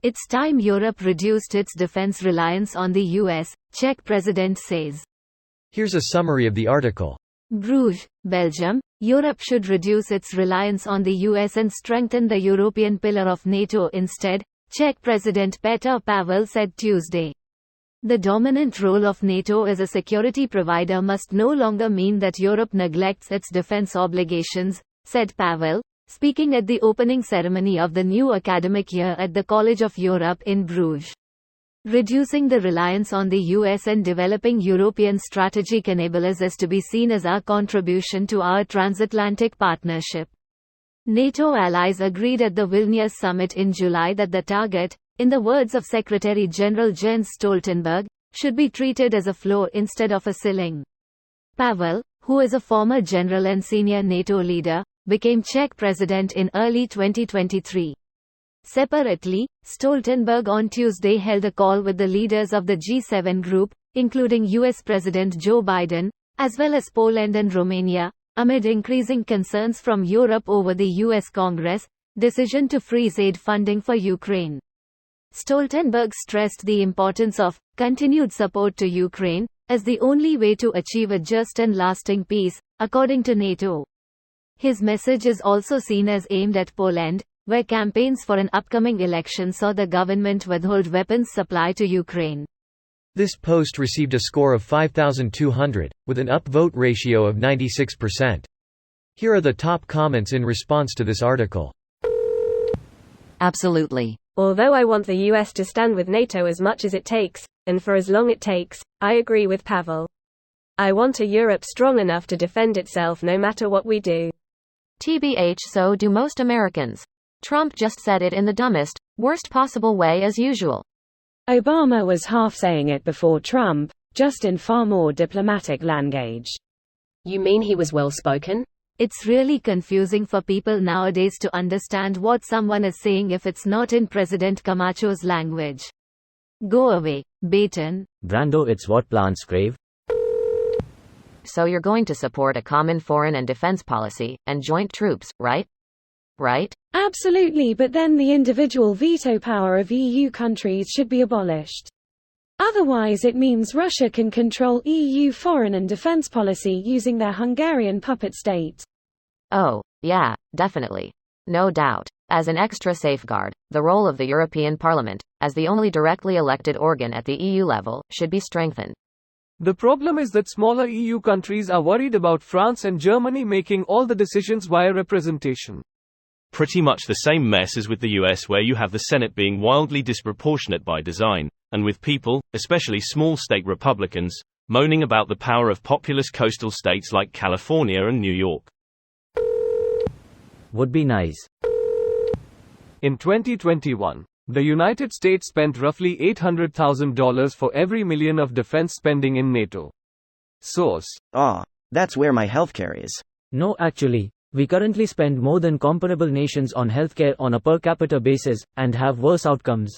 It's time Europe reduced its defense reliance on the US, Czech president says. Here's a summary of the article. Bruges, Belgium. Europe should reduce its reliance on the US and strengthen the European pillar of NATO instead, Czech President Petr Pavel said Tuesday. The dominant role of NATO as a security provider must no longer mean that Europe neglects its defense obligations, said Pavel, speaking at the opening ceremony of the new academic year at the College of Europe in Bruges. Reducing the reliance on the US and developing European strategic enablers is to be seen as our contribution to our transatlantic partnership. NATO allies agreed at the Vilnius summit in July that the target, in the words of Secretary-General Jens Stoltenberg, should be treated as a floor instead of a ceiling. Pavel, who is a former general and senior NATO leader, became Czech president in early 2023. Separately, Stoltenberg on Tuesday held a call with the leaders of the G7 group, including US President Joe Biden, as well as Poland and Romania, amid increasing concerns from Europe over the US Congress decision to freeze aid funding for Ukraine. Stoltenberg stressed the importance of continued support to Ukraine as the only way to achieve a just and lasting peace, according to NATO. His message is also seen as aimed at Poland, where campaigns for an upcoming election saw the government withhold weapons supply to Ukraine. This post received a score of 5,200, with an upvote ratio of 96%. Here are the top comments in response to this article. Absolutely. Although I want the US to stand with NATO as much as it takes, and for as long it takes, I agree with Pavel. I want a Europe strong enough to defend itself no matter what we do. TBH, so do most Americans. Trump just said it in the dumbest, worst possible way as usual. Obama was half saying it before Trump, just in far more diplomatic language. You mean he was well-spoken? It's really confusing for people nowadays to understand what someone is saying if it's not in President Camacho's language. Go away, Baton. Brando, it's what plants crave. So you're going to support a common foreign and defense policy, and joint troops, right? Right? Absolutely, but then the individual veto power of EU countries should be abolished. Otherwise it means Russia can control EU foreign and defense policy using their Hungarian puppet state. Oh, yeah, definitely. No doubt. As an extra safeguard, the role of the European Parliament, as the only directly elected organ at the EU level, should be strengthened. The problem is that smaller EU countries are worried about France and Germany making all the decisions via representation. Pretty much the same mess as with the US, where you have the Senate being wildly disproportionate by design, and with people, especially small state Republicans, moaning about the power of populous coastal states like California and New York. Would be nice. In 2021, the United States spent roughly $800,000 for every million of defense spending in NATO. Source: That's where my healthcare is. No, actually, we currently spend more than comparable nations on healthcare on a per capita basis, and have worse outcomes.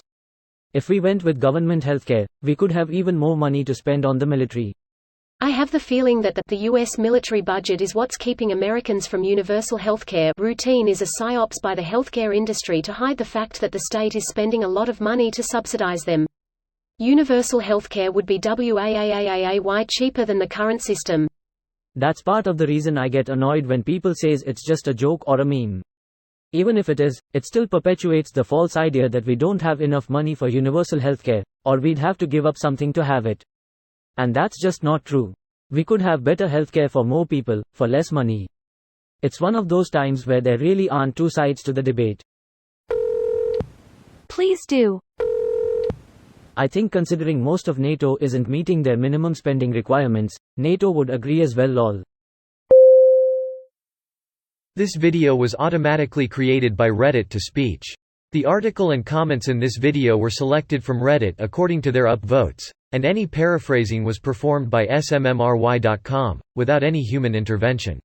If we went with government healthcare, we could have even more money to spend on the military. I have the feeling that the US military budget is what's keeping Americans from universal healthcare. Routine is a psyops by the healthcare industry to hide the fact that the state is spending a lot of money to subsidize them. Universal healthcare would be way cheaper than the current system. That's part of the reason I get annoyed when people says it's just a joke or a meme. Even if it is, it still perpetuates the false idea that we don't have enough money for universal healthcare, or we'd have to give up something to have it. And that's just not true. We could have better healthcare for more people, for less money. It's one of those times where there really aren't two sides to the debate. Please do. I think considering most of NATO isn't meeting their minimum spending requirements, NATO would agree as well. Lol. This video was automatically created by Reddit to speech. The article and comments in this video were selected from Reddit according to their upvotes, and any paraphrasing was performed by smmry.com, without any human intervention.